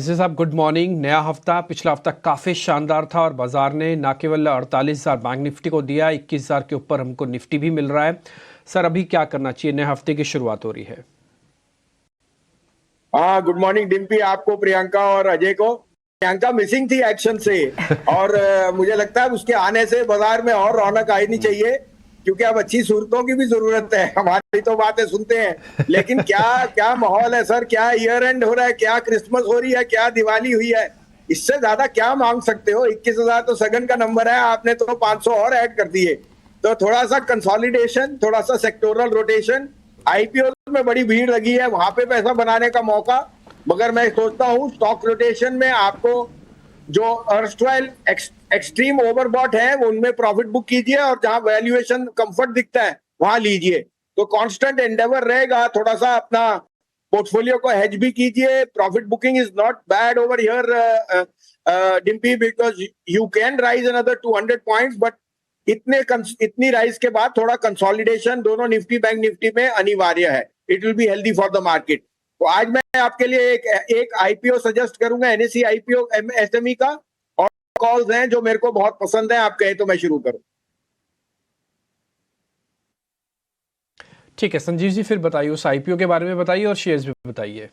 जी साहब, good morning. नया हफ्ता, पिछला हफ्ता काफ़ी शानदार था और बाजार ने ना केवल 48,000 बैंक निफ्टी को दिया, 21,000 के ऊपर हमको निफ्टी भी मिल रहा है। सर, अभी क्या करना चाहिए? नए हफ्ते की शुरुआत हो रही है। हाँ, गुड मॉर्निंग डिम्पी, आपको, प्रियंका और अजय को। प्रियंका मिसिंग थी एक्शन से और मुझे लगता है उसके आने से बाजार में और रौनक आनी चाहिए, क्योंकि अब अच्छी सूरतों की भी जरूरत है। हमारी तो बातें सुनते हैं, लेकिन क्या क्या माहौल है सर। क्या ईयर एंड हो रहा है, क्या क्रिसमस हो रही है, क्या दिवाली हुई है। इससे ज्यादा क्या मांग सकते हो। 21,000 तो सगन का नंबर है, आपने तो 500 और ऐड कर दिए। तो थोड़ा सा कंसोलिडेशन, थोड़ा सा सेक्टोरल रोटेशन, आईपीओ में बड़ी भीड़ लगी है, वहां पे पैसा बनाने का मौका। मगर मैं सोचता हूँ स्टॉक रोटेशन में आपको जो अर्स्टवाइल एक्सट्रीम ओवरबॉट है उनमें प्रॉफिट बुक कीजिए, और जहां वैल्यूएशन कंफर्ट दिखता है वहां लीजिए। तो कांस्टेंट एंडेवर रहेगा, थोड़ा सा अपना पोर्टफोलियो को हेज भी कीजिए। Profit booking is not bad over here Dimpy, because you can rise another 200 points, but इतनी राइज के बाद थोड़ा कंसोलिडेशन दोनों निफ्टी बैंक निफ्टी में अनिवार्य है। It will be healthy for the market. तो आज मैं आपके लिए एक आईपीओ सजेस्ट करूंगा, एनएससी आईपीओ एसएमई का, और कॉल्स हैं जो मेरे को बहुत पसंद है। आप कहें तो मैं शुरू करूं। ठीक है संजीव जी, फिर बताइए, उस आईपीओ के बारे में बताइए और शेयर्स भी बताइए।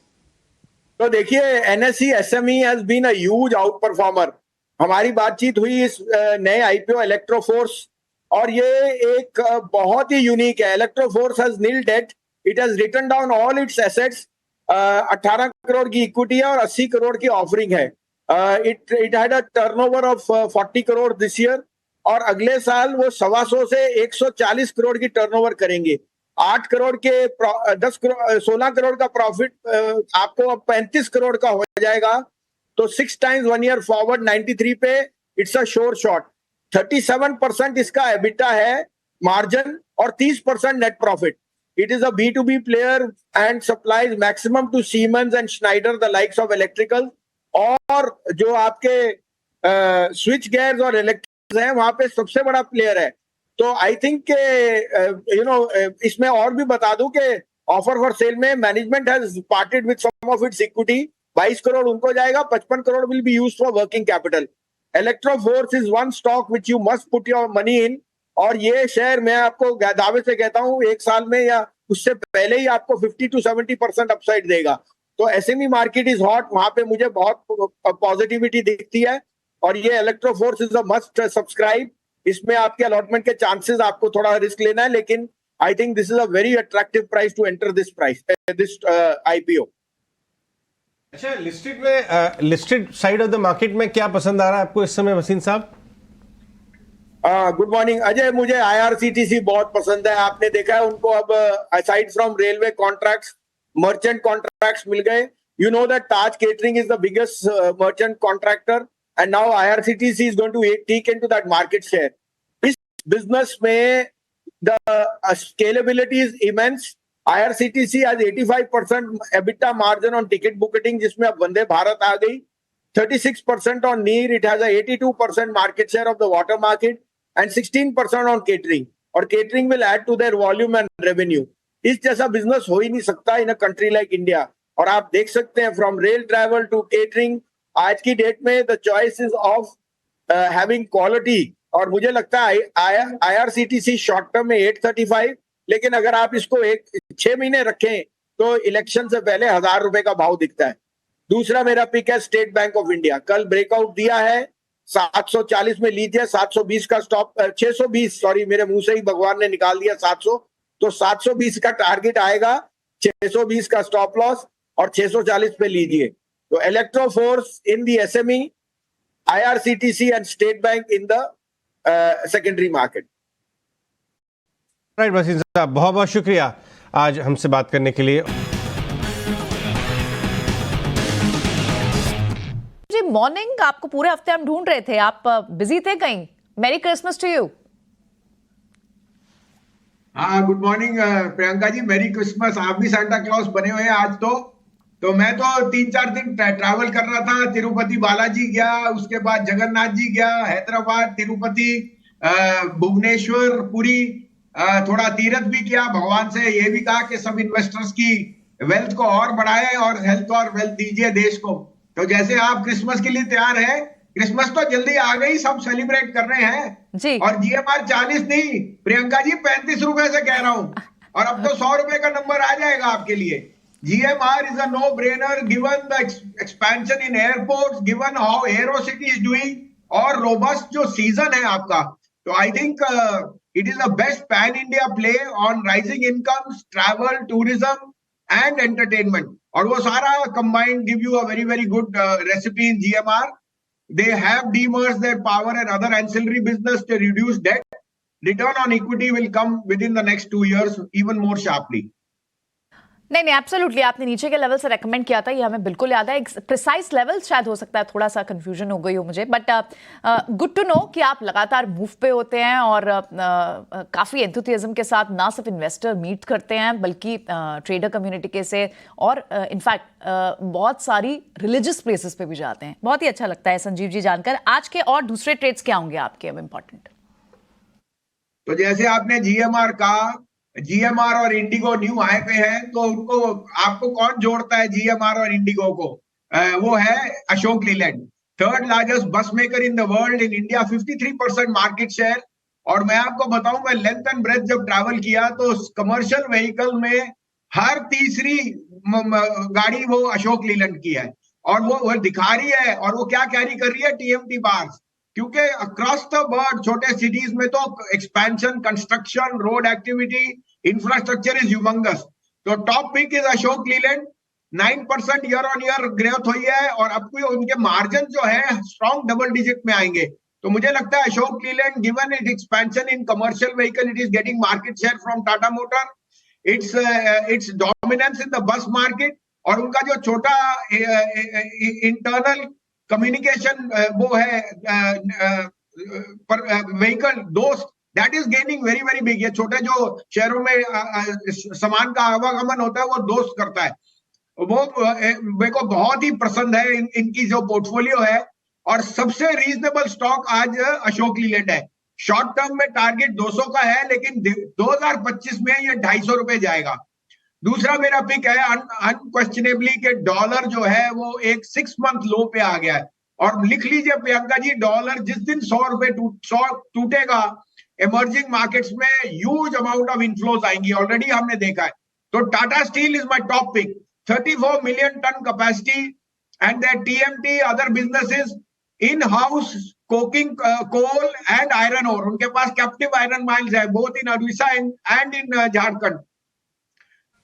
तो देखिए, NSC SME has been a huge outperformer. हमारी बातचीत हुई इस नए आईपीओ इलेक्ट्रोफोर्स, और ये एक बहुत ही यूनिक है। Electroforce has nil debt, it has written down all its assets. 18 crore की इक्विटी है और 80 करोड़ की ऑफरिंग है। It had a turnover of 40 crore this year, और अगले साल वो 125 से 140 करोड़ की टर्नओवर करेंगे। 8 करोड़ के 10 करोड़ 16 करोड़ का प्रॉफिट आपको अब 35 करोड़ का हो जाएगा। तो 6 टाइम्स 1 ईयर फॉरवर्ड 93 पे इट्स अ श्योर शॉट। 37% इसका एबिटा है मार्जिन, और 30% net profit. It is a B2B player and supplies maximum to Siemens and Schneider, the likes of electrical. और जो आपके स्विच गेयर्स और इलेक्ट्रिकल्स हैं वहां पे सबसे बड़ा प्लेयर है। तो आई थिंक इसमें और भी बता दूं कि ऑफर फॉर सेल में management has parted with some of its equity. 22 crore उनको जाएगा, 55 crore will be used for working capital. Electroforce is one stock which you must put your money in, और ये शेयर मैं आपको दावे से कहता हूं एक साल में या उससे पहले ही आपको 50 to 70% अपसाइड देगा। तो एसएमई मार्केट इज हॉट, वहां पे मुझे बहुत पॉजिटिविटी दिखती है, और ये इलेक्ट्रोफोर्स इज अ मस्ट सब्सक्राइब। इसमें आपके अलॉटमेंट के चांसेस, आपको थोड़ा रिस्क लेना है, लेकिन I think this is a very attractive price to enter this IPO. अच्छा, listed side of the market में क्या पसंद आ रहा है आपको इस समय वसीम साहब? गुड मॉर्निंग अजय, मुझे आईआरसीटीसी बहुत पसंद है। आपने देखा है उनको अब aside from railway contracts, merchant contracts मिल गए। You know that Taj catering is the biggest merchant contractor, and now IRCTC is going to take into that market share. इस बिजनेस में the scalability is immense. IRCTC has 85% EBITDA margin on ticket booking, जिसमें अब वंदे भारत आ गई। 36% on NEER, it has a 82% market share of the water market, and 16% on catering, और catering will add to their volume and revenue। इस जैसा business हो ही नहीं सकता in a country like India. और आप देख सकते हैं from rail travel to catering, आज की डेट में the choice is of having quality. और मुझे लगता है आईआरसीटीसी शॉर्ट टर्म में 835, लेकिन अगर आप इसको 6 महीने रखें तो इलेक्शन से पहले 1,000 रुपए का भाव दिखता है। दूसरा मेरा पिक है स्टेट बैंक ऑफ इंडिया। कल ब्रेकआउट दिया है, 740 में लीजिए, 720 का स्टॉप, 620, सॉरी मेरे मुंह से ही भगवान ने निकाल दिया 700, तो 720 का टारगेट आएगा, 620 का स्टॉप लॉस, और 640 पे लीजिए। तो Electroforce in the SME, IRCTC and State Bank in the secondary market. Right Wasim साहब, बहुत बहुत शुक्रिया आज हमसे बात करने के लिए। जी मॉर्निंग, आपको पूरे हफ्ते हम ढूंढ रहे थे, आप बिजी थे कहीं। Merry Christmas to you. हाँ, good morning Priyanka ji, merry Christmas. आप भी सांता क्लॉज बने हुए हैं आज तो मैं तो 3-4 दिन ट्रैवल कर रहा था। तिरुपति बालाजी गया, उसके बाद जगन्नाथ जी गया, हैदराबाद, तिरुपति, भुवनेश्वर, पुरी, थोड़ा तीरथ भी किया। भगवान से ये भी कहा कि सब इन्वेस्टर्स की वेल्थ को और बढ़ाए और हेल्थ और वेल्थ दीजिए देश को। तो जैसे आप क्रिसमस के लिए तैयार है, क्रिसमस तो जल्दी आ गई, सब सेलिब्रेट कर रहे हैं। जी। और जीएमआर 40 नहीं प्रियंका जी, 35 रुपए से कह रहा हूं, और अब तो 100 रुपए का नंबर आ जाएगा आपके लिए। GMR is a no brainer given the expansion in airports, given how Aerocity is doing, और रोबस्ट जो सीजन है आपका, तो I think it is the best pan India play on rising incomes, travel, tourism and entertainment, और वो सारा combined give you a very very good recipe in GMR. They have demerged their power and other ancillary business to reduce debt. Return on equity will come within the next 2 years even more sharply. नहीं, absolutely आपने नीचे के level से recommend किया था, ये हमें बिल्कुल याद है। एक प्रिसाइज लेवल शायद हो सकता है, थोड़ा सा कंफ्यूजन हो गई हो मुझे, बट गुड टू नो कि आप लगातार मूव पे होते हैं और काफ़ी एंथुसियाज्म के साथ ना सिर्फ इन्वेस्टर मीट करते हैं बल्कि ट्रेडर कम्युनिटी के से, और इनफैक्ट बहुत सारी रिलीजियस प्लेसेस पे भी जाते हैं। बहुत ही अच्छा लगता है संजीव जी जानकर। आज के और दूसरे ट्रेड्स क्या होंगे आपके अब इम्पोर्टेंट? तो जैसे आपने जीएमआर का, जीएमआर और इंडिगो न्यू हाई पे है, तो उनको आपको कौन जोड़ता है जीएमआर और इंडिगो को? वो है अशोक लीलैंड, थर्ड लार्जेस्ट बस maker in the world, in India 53% market share. और मैं आपको बताऊं, मैं लेंथ एंड ब्रेथ जब ट्रैवल किया तो कमर्शियल व्हीकल में हर तीसरी गाड़ी वो अशोक लीलैंड की है, और वो दिखा रही है, और वो क्या कैरी कर रही है? टीएमटी बार्स, क्योंकि अक्रॉस द वर्ल्ड छोटे सिटीज में तो expansion, construction, road activity, infrastructure is humongous. तो top pick is Ashok Leyland, 9% year on year growth हुई है, और अब भी उनके मार्जिन जो है स्ट्रॉन्ग डबल डिजिट में आएंगे। तो मुझे लगता है Ashok Leyland, given it expansion in commercial vehicle, it is getting market share from Tata motor, it's dominance in the bus market, और उनका जो छोटा इंटरनल कम्युनिकेशन वो है व्हीकल दोस्त, that is gaining very very big. ये छोटे जो शहरों में सामान का आवागमन होता है वो दोस्त करता है, वो मेरे को बहुत ही पसंद है इनकी जो पोर्टफोलियो है। और सबसे रीजनेबल स्टॉक आज अशोक लीलैंड है। शॉर्ट टर्म में टारगेट 200 का है, लेकिन 2025 में ये 250 रुपए जाएगा। दूसरा मेरा पिक है अनक्वेश्चनेबली के डॉलर जो है वो एक 6 मंथ लो पे आ गया है, और लिख लीजिए प्रियंका जी, डॉलर जिस दिन 100 रुपए टूटेगा, इमर्जिंग मार्केट्स में ह्यूज अमाउंट ऑफ इनफ्लोज आएंगी, ऑलरेडी हमने देखा है। तो Tata Steel is my top pick, 34 million ton capacity, and their TMT other businesses in house coking coal and iron ore, उनके पास कैप्टिव आयरन माइन्स है both in Orissa and in Jharkhand.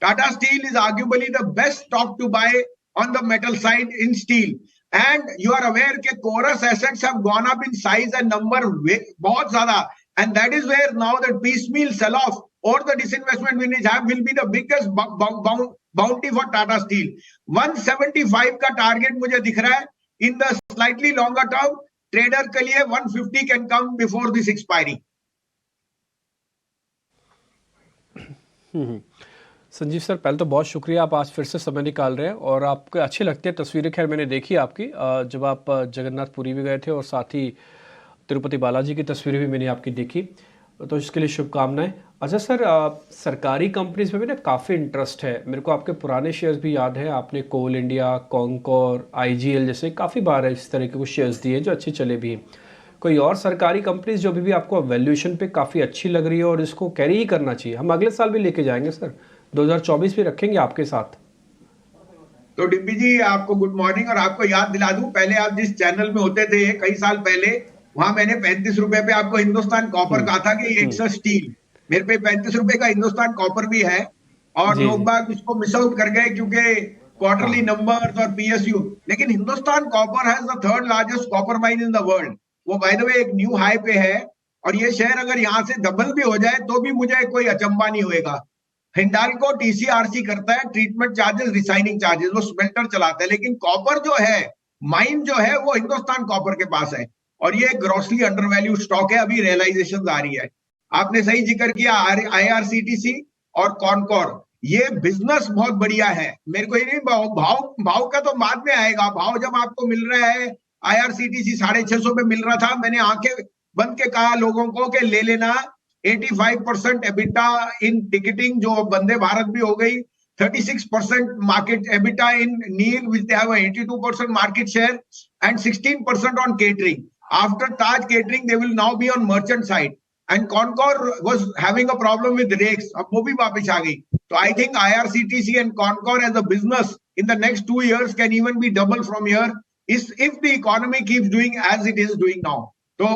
Tata Steel is arguably the best stock to buy on the metal side in steel. And you are aware that Chorus assets have gone up in size and number बहुत ज़्यादा, and that is where now the piecemeal sell-off or the disinvestment will be the biggest bounty for Tata Steel. 175 का target मुझे दिख रहा है in the slightly longer term. Trader के लिए 150 can come before this expiry. Sanjeev sir, पहले तो बहुत शुक्रिया, आप आज फिर से समय निकाल रहे हैं, और आपको अच्छी लगती है तस्वीरें। खैर मैंने देखी आपकी जब आप जगन्नाथपुरी भी गए थे, और साथ ही तिरुपति बालाजी की तस्वीरें भी मैंने आपकी देखी, तो इसके लिए शुभकामनाएं। अच्छा सर, सरकारी कंपनीज में भी ना काफ़ी इंटरेस्ट है मेरे को। आपके पुराने शेयर्स भी याद है, आपने कोल इंडिया, कॉन्कोर, आईजीएल जैसे काफ़ी बार है इस तरह के कुछ शेयर्स दिए जो अच्छे चले भी हैं। कोई और सरकारी कंपनीज जो भी आपको वैल्यूएशन पे काफ़ी अच्छी लग रही है और इसको कैरी ही करना चाहिए? हम अगले साल भी लेके जाएंगे सर, 2024 भी रखेंगे आपके साथ। तो डिम्पी जी, आपको गुड मॉर्निंग, और आपको याद दिला दूं, पहले आप जिस चैनल में होते थे कई साल पहले, वहां मैंने 35 रुपए पे आपको हिंदुस्तान कॉपर कहा था कि इट्स अ स्टील। मेरे पे 35 रुपए का हिंदुस्तान कॉपर भी है, और लोग बाग उसको मिस आउट कर गए क्योंकि क्वार्टरली नंबर्स और पीएसयू। लेकिन Hindustan copper has the third largest copper mine in the world. वो बाय द वे एक न्यू हाई पे है, और ये शेयर अगर यहाँ से डबल भी हो जाए तो भी मुझे कोई अचंबा नहीं होएगा। हिंडाल्को टीसीआरसी करता है, ट्रीटमेंट चार्जेस, रिसाइनिंग चार्जेस, वो स्मेल्टर चलाता है, लेकिन कॉपर जो है, माइन जो है, वो हिंदुस्तान कॉपर के पास है, और ये ग्रॉसली अंडरवैल्यू स्टॉक है। अभी रियलाइजेशन आ रही है। आपने सही जिक्र किया आईआरसीटीसी और कॉनकोर, ये बिजनेस बहुत बढ़िया है। मेरे को ये नहीं, भाव का तो बाद में आएगा। भाव जब आपको मिल रहा है, आईआरसीटीसी 650 पे मिल रहा था, मैंने आंखें बंद के कहा लोगों को कि ले लेना। 85% एबिटा इन टिकटिंग, जो वंदे भारत भी हो गई, 36% market EBITDA in Neil, which they have a 82% market share, and 16% on catering. After Taj Catering, they will now be on merchant side. And Concor was having a problem with rakes. अब वो भी वापस आ गई. So I think IRCTC and Concor as a business in the next 2 years can even be double from here, is if the economy keeps doing as it is doing now. So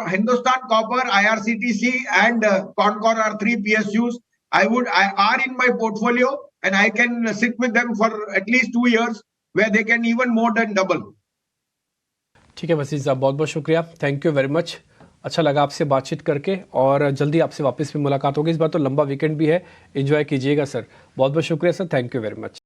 Hindustan Copper, IRCTC, and Concor are 3 PSUs. I are in my portfolio, and I can sit with them for at least 2 years, where they can even more than double. ठीक है वसीम साहब, बहुत बहुत शुक्रिया, thank you very much. अच्छा लगा आपसे बातचीत करके और जल्दी आपसे वापस भी मुलाकात होगी। इस बार तो लंबा वीकेंड भी है, एंजॉय कीजिएगा सर। बहुत बहुत शुक्रिया sir, thank you very much.